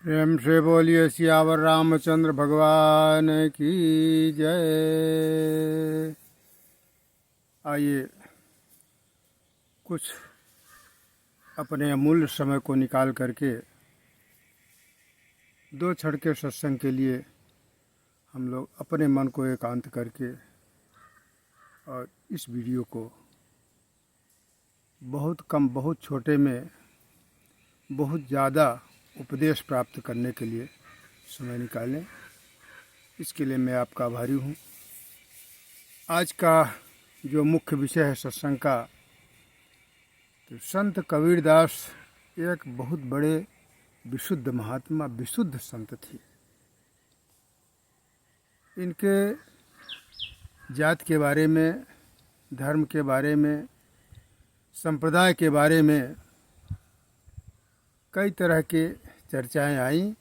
प्रेम से बोलिए सियावर रामचंद्र भगवान की जय। आइए कुछ अपने अमूल्य समय को निकाल करके दो क्षण के सत्संग के लिए हम लोग अपने मन को एकांत करके और इस वीडियो को बहुत कम बहुत छोटे में बहुत ज़्यादा उपदेश प्राप्त करने के लिए समय निकालें। इसके लिए मैं आपका आभारी हूँ। आज का जो मुख्य विषय है सत्संग का, तो संत कबीरदास एक बहुत बड़े विशुद्ध महात्मा विशुद्ध संत थे। इनके जात के बारे में, धर्म के बारे में, संप्रदाय के बारे में कई तरह के चर्चाएं आईं,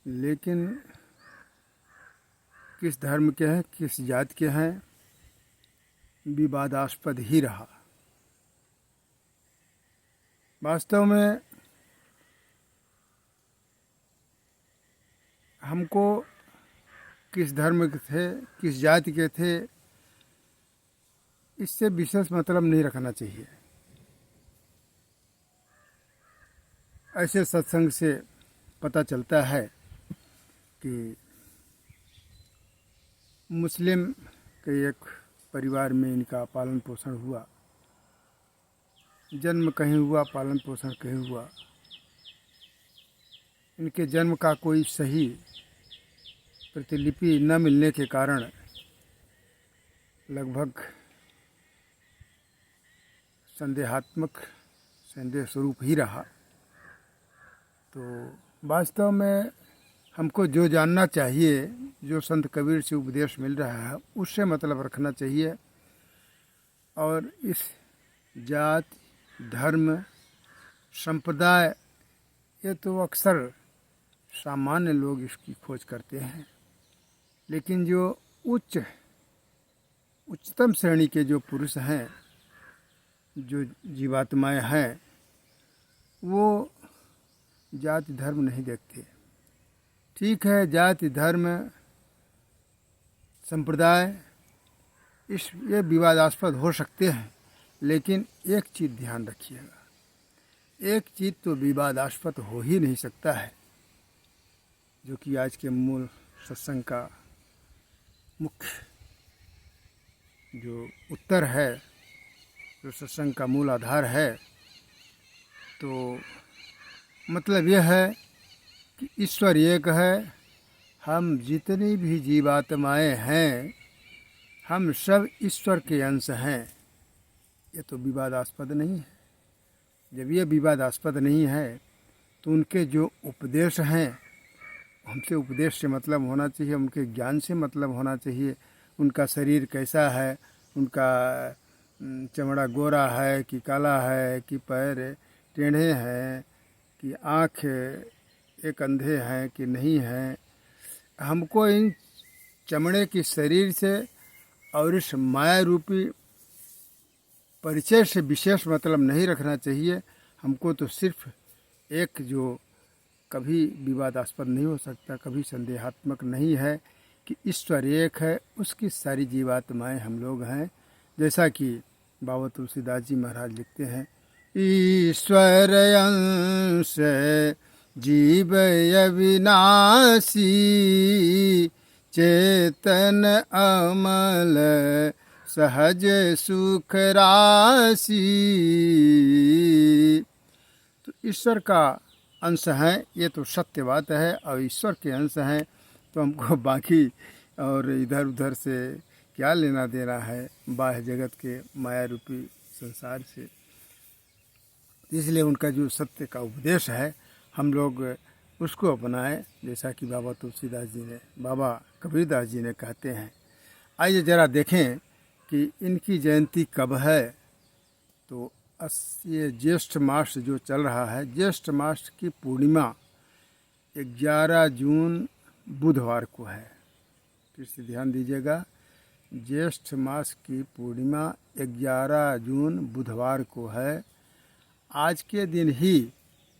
लेकिन किस धर्म के हैं, किस जात के हैं, विवादास्पद ही रहा। वास्तव में हमको किस धर्म के थे, किस जाति के थे, इससे विशेष मतलब नहीं रखना चाहिए। ऐसे सत्संग से पता चलता है कि मुस्लिम के एक परिवार में इनका पालन पोषण हुआ, जन्म कहीं हुआ, पालन पोषण कहीं हुआ। इनके जन्म का कोई सही प्रतिलिपि न मिलने के कारण लगभग संदेह स्वरूप ही रहा। तो वास्तव में हमको जो जानना चाहिए, जो संत कबीर से उपदेश मिल रहा है, उससे मतलब रखना चाहिए। और इस जात, धर्म, संप्रदाय, ये तो अक्सर सामान्य लोग इसकी खोज करते हैं, लेकिन जो उच्चतम श्रेणी के जो पुरुष हैं, जो जीवात्माएं हैं, वो जाति धर्म नहीं देखते। ठीक है, जाति धर्म संप्रदाय ये विवादास्पद हो सकते हैं, लेकिन एक चीज़ ध्यान रखिएगा, एक चीज़ तो विवादास्पद हो ही नहीं सकता है, जो कि आज के मूल सत्संग का मुख्य जो उत्तर है, जो सत्संग का मूल आधार है। तो मतलब यह है कि ईश्वर एक है, हम जितनी भी जीवात्माएं हैं, हम सब ईश्वर के अंश हैं। ये तो विवादास्पद नहीं है। जब ये विवादास्पद नहीं है, तो उनके जो उपदेश हैं, हमसे उपदेश से मतलब होना चाहिए, उनके ज्ञान से मतलब होना चाहिए। उनका शरीर कैसा है, उनका चमड़ा गोरा है कि काला है, कि पैर टेढ़े हैं, कि आँख एक अंधे हैं कि नहीं हैं, हमको इन चमड़े की शरीर से और इस माया रूपी परिचय से विशेष मतलब नहीं रखना चाहिए। हमको तो सिर्फ एक जो कभी विवादास्पद नहीं हो सकता, कभी संदेहात्मक नहीं है कि ईश्वर एक है, उसकी सारी जीवात्माएं हम लोग हैं। जैसा कि बाबा तुलसीदास जी महाराज लिखते हैं, ईश्वर अंश जीव अविनाशी, चेतन अमल सहज सुख राशि। तो ईश्वर का अंश हैं, ये तो सत्य बात है। और ईश्वर के अंश हैं तो हमको बाकी और इधर उधर से क्या लेना देना है, बाह्य जगत के माया रूपी संसार से। इसलिए उनका जो सत्य का उपदेश है, हम लोग उसको अपनाएं, जैसा कि बाबा तुलसीदास जी ने, बाबा कबीरदास जी ने कहते हैं। आइए ज़रा देखें कि इनकी जयंती कब है। तो ये ज्येष्ठ मास जो चल रहा है, ज्येष्ठ मास की पूर्णिमा 11 जून बुधवार को है। फिर से ध्यान दीजिएगा, ज्येष्ठ मास की पूर्णिमा 11 जून बुधवार को है। आज के दिन ही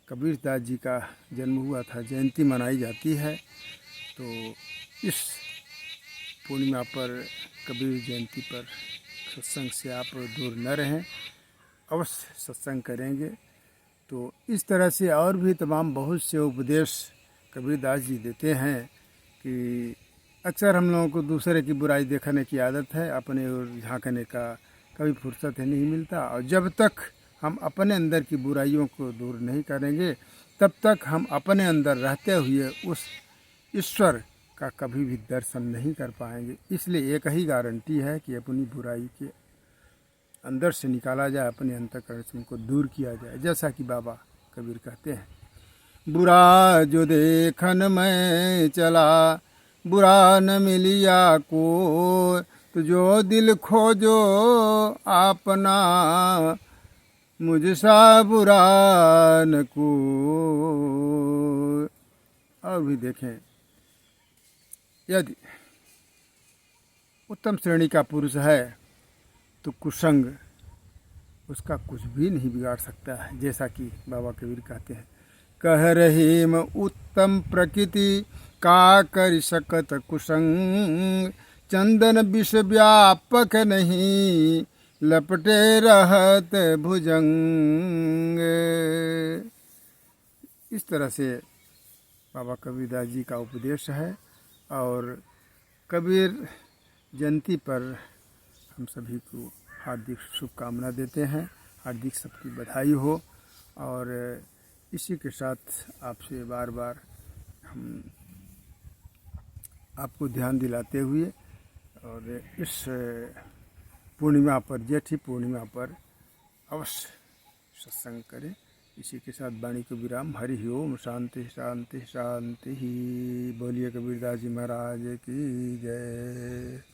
कबीरदास जी का जन्म हुआ था, जयंती मनाई जाती है। तो इस पूर्णिमा पर, कबीर जयंती पर सत्संग से आप दूर न रहें, अवश्य सत्संग करेंगे। तो इस तरह से और भी तमाम बहुत से उपदेश कबीरदास जी देते हैं कि अक्सर हम लोगों को दूसरे की बुराई देखने की आदत है, अपने ओर झांकने का कभी फुर्सत ही नहीं मिलता। और जब तक हम अपने अंदर की बुराइयों को दूर नहीं करेंगे, तब तक हम अपने अंदर रहते हुए उस ईश्वर का कभी भी दर्शन नहीं कर पाएंगे। इसलिए एक ही गारंटी है कि अपनी बुराई के अंदर से निकाला जाए, अपने अंतःकरण से उनको दूर किया जाए। जैसा कि बाबा कबीर कहते हैं, बुरा जो देखन में चला, बुरा न मिलिया को, तो जो दिल खोजो अपना, मुझसा बुरा न को। और भी देखें, यदि उत्तम श्रेणी का पुरुष है तो कुसंग उसका कुछ भी नहीं बिगाड़ सकता है। जैसा कि बाबा कबीर कहते हैं, कह रही म उत्तम प्रकृति का कर सकत कुसंग, चंदन विष व्यापक नहीं लपटे रहत भुजंग। इस तरह से बाबा कबीरदास जी का उपदेश है। और कबीर जयंती पर हम सभी को हार्दिक शुभकामना देते हैं, हार्दिक सबकी बधाई हो। और इसी के साथ आपसे बार बार हम आपको ध्यान दिलाते हुए और इस पूर्णिमा पर, जेठी पूर्णिमा पर अवश्य सत्संग करें। इसी के साथ वाणी को विराम। हरि ओम। शांति शांति शांति। बोलिए कबीरदास जी महाराज की जय।